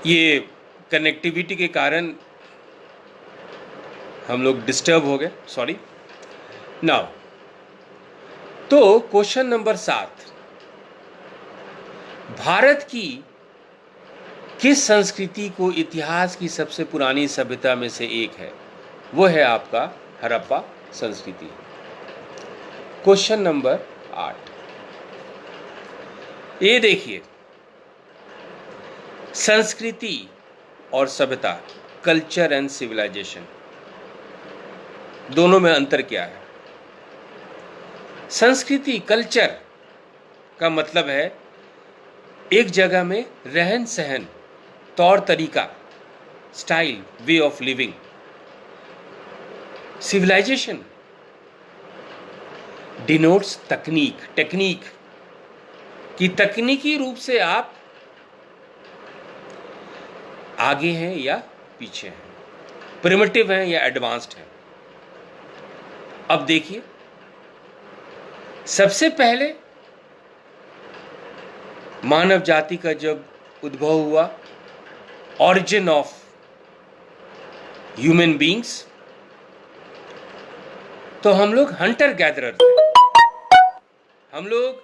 ये कनेक्टिविटी के कारण हम लोग डिस्टर्ब हो गए, सॉरी। नाउ तो क्वेश्चन नंबर 7, भारत की किस संस्कृति को इतिहास की सबसे पुरानी सभ्यता में से एक है? वो है आपका हड़प्पा संस्कृति। क्वेश्चन नंबर 8, ये देखिए, संस्कृति और सभ्यता, कल्चर एंड सिविलाइजेशन, दोनों में अंतर क्या है? संस्कृति, कल्चर का मतलब है एक जगह में रहन सहन, तौर तरीका, style, way of living. Civilization denotes तकनीक, टेक्निक कि तकनीकी रूप से आप आगे हैं या पीछे हैं, प्रिमिटिव हैं या एडवांस्ड हैं। अब देखिए, सबसे पहले मानव जाति का जब उद्भव हुआ, ऑरिजिन ऑफ ह्यूमन बीइंग्स, तो हम लोग हंटर गैदरर थे। हम लोग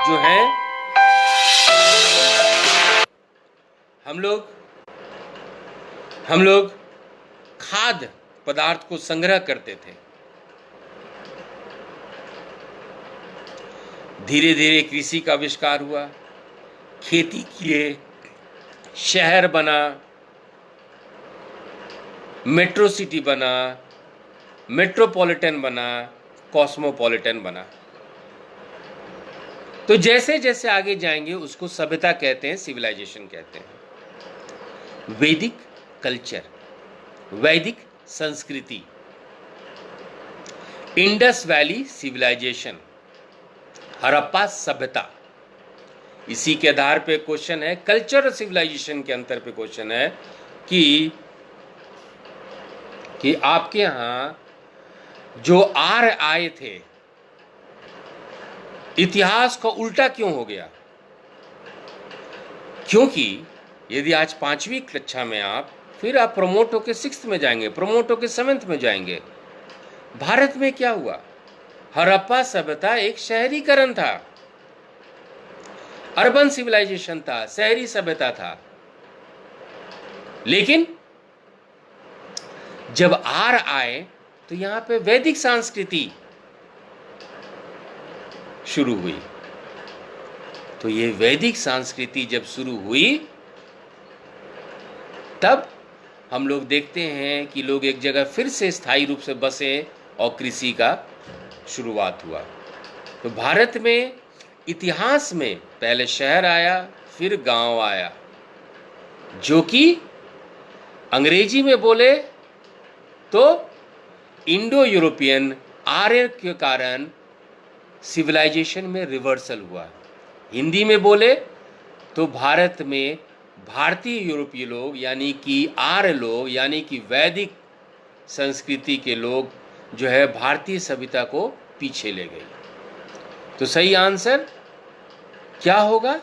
जो हैं, हम लोग खाद्य पदार्थ को संग्रह करते थे। धीरे धीरे कृषि का आविष्कार हुआ, खेती किए, शहर बना, मेट्रो सिटी बना, मेट्रोपॉलिटन बना, कॉस्मोपॉलिटन बना। तो जैसे जैसे आगे जाएंगे उसको सभ्यता कहते हैं, सिविलाइजेशन कहते हैं। वैदिक कल्चर, वैदिक संस्कृति, इंडस वैली सिविलाइजेशन, हड़प्पा सभ्यता। इसी के आधार पे क्वेश्चन है, कल्चर और सिविलाइजेशन के अंतर पे क्वेश्चन है कि आपके यहां जो आर्य आए थे, इतिहास का उल्टा क्यों हो गया? क्योंकि यदि आज 5वीं कक्षा में आप, फिर आप प्रमोट होकर 6th में जाएंगे, प्रमोट होकर 7th में जाएंगे। भारत में क्या हुआ? हड़प्पा सभ्यता एक शहरीकरण था, अर्बन सिविलाइजेशन था, शहरी सभ्यता था। लेकिन जब आर्य आए तो यहां पे वैदिक संस्कृति शुरू हुई। तो ये वैदिक संस्कृति जब शुरू हुई, तब हम लोग देखते हैं कि लोग एक जगह फिर से स्थायी रूप से बसे और कृषि का शुरुआत हुआ। तो भारत में इतिहास में पहले शहर आया, फिर गांव आया, जो कि अंग्रेजी में बोले तो इंडो यूरोपियन आर्य के कारण सिविलाइजेशन में रिवर्सल हुआ। हिंदी में बोले तो भारत में भारतीय यूरोपीय लोग, यानी कि आर्य लोग, यानी कि वैदिक संस्कृति के लोग जो है भारतीय सभ्यता को पीछे ले गई। तो सही आंसर क्या होगा?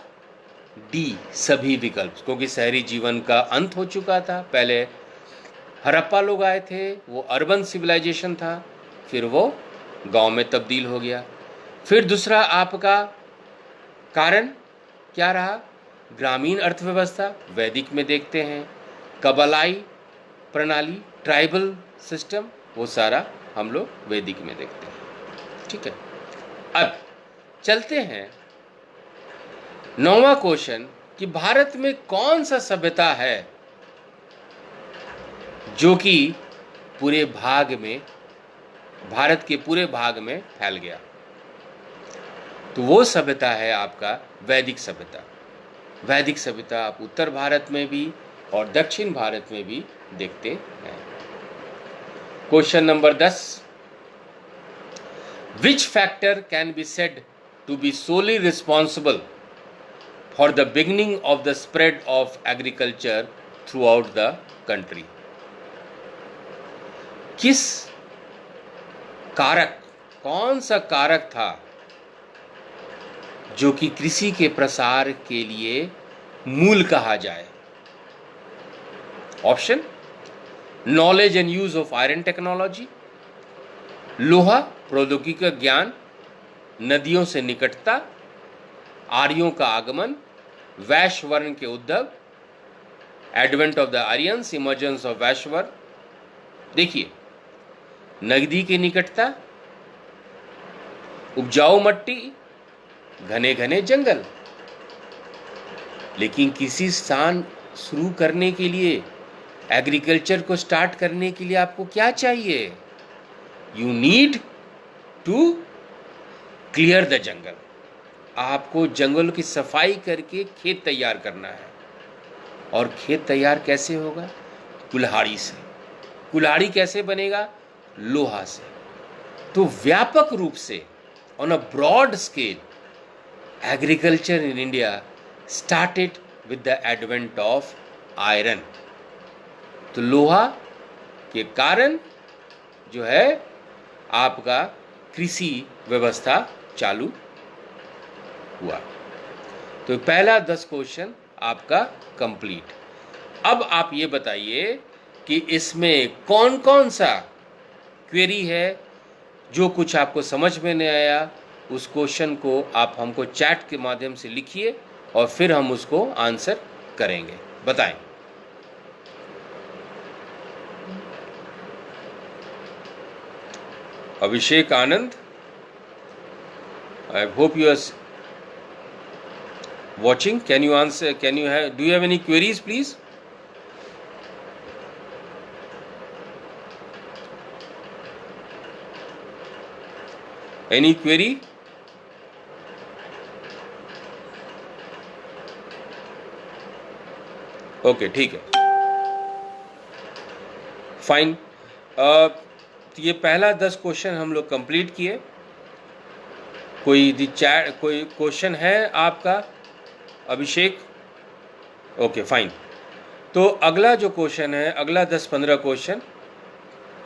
डी, सभी विकल्प, क्योंकि शहरी जीवन का अंत हो चुका था। पहले हड़प्पा लोग आए थे, वो अर्बन सिविलाइजेशन था, फिर वो गांव में तब्दील हो गया। फिर दूसरा आपका कारण क्या रहा? ग्रामीण अर्थव्यवस्था, वैदिक में देखते हैं। कबलाई प्रणाली, ट्राइबल सिस्टम, वो सारा हम लोग वैदिक में देखते हैं। ठीक है, अब चलते हैं 9वां क्वेश्चन कि भारत में कौन सा सभ्यता है जो कि पूरे भाग में, भारत के पूरे भाग में फैल गया? तो वो सभ्यता है आपका वैदिक सभ्यता। वैदिक सभ्यता आप उत्तर भारत में भी और दक्षिण भारत में भी देखते हैं। Question number 10, which factor can be said to be solely responsible for the beginning of the spread of agriculture throughout the country? किस कारक, कौन सा कारक था जो कि कृषि के प्रसार के लिए मूल कहा जाए? Option: knowledge and use of iron technology, लोहा प्रौद्योगिकी का ज्ञान, नदियों से निकटता, आर्यों का आगमन, वैश्य वर्ण के उद्भव, advent of the Aryans, emergence of वैश्य वर्ण। देखिए, नदी की निकटता, उपजाऊ मट्टी, घने घने जंगल। लेकिन किसी स्थान शुरू करने के लिए, एग्रीकल्चर को स्टार्ट करने के लिए आपको क्या चाहिए? You need to clear the jungle. आपको जंगल की सफाई करके खेत तैयार करना है। और खेत तैयार कैसे होगा? कुल्हाड़ी से। कुल्हाड़ी कैसे बनेगा? लोहा से। तो व्यापक रूप से, on a broad scale, agriculture in India started with the advent of iron. तो लोहा के कारण जो है आपका कृषि व्यवस्था चालू हुआ। तो पहला 10 क्वेश्चन आपका कंप्लीट। अब आप ये बताइए कि इसमें कौन कौन सा क्वेरी है जो कुछ आपको समझ में नहीं आया। उस क्वेश्चन को आप हमको चैट के माध्यम से लिखिए और फिर हम उसको आंसर करेंगे। बताएं। Abhishek Anand, I hope you are watching. Can you answer? Do you have any queries, please? Any query? Okay, ठीक है, फाइन। तो ये पहला 10 क्वेश्चन हम लोग कंप्लीट किए। कोई क्वेश्चन है आपका अभिषेक? Okay, fine. तो अगला जो क्वेश्चन है, अगला 10-15 क्वेश्चन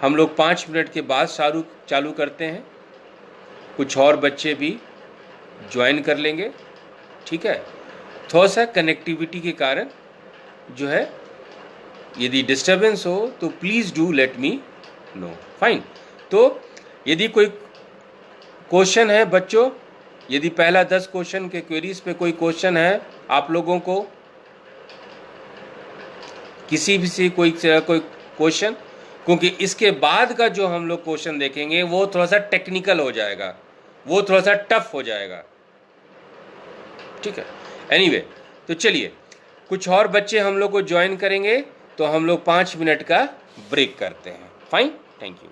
हम लोग 5 मिनट के बाद चालू करते हैं। कुछ और बच्चे भी ज्वाइन कर लेंगे, ठीक है। थोड़ा सा कनेक्टिविटी के कारण जो है, यदि डिस्टर्बेंस हो तो please do let me know. Fine. तो यदि कोई क्वेश्चन है बच्चों, यदि पहला 10 क्वेश्चन के क्वेरीज पे कोई क्वेश्चन है आप लोगों को, किसी भी से कोई क्वेश्चन, क्योंकि इसके बाद का जो हम लोग क्वेश्चन देखेंगे वो थोड़ा सा टेक्निकल हो जाएगा, वो थोड़ा सा टफ हो जाएगा, ठीक है। एनीवे, तो चलिए, कुछ और बच्चे हम लोग को ज्वाइन करेंगे तो हम लोग 5 मिनट का ब्रेक करते हैं। Fine, thank you.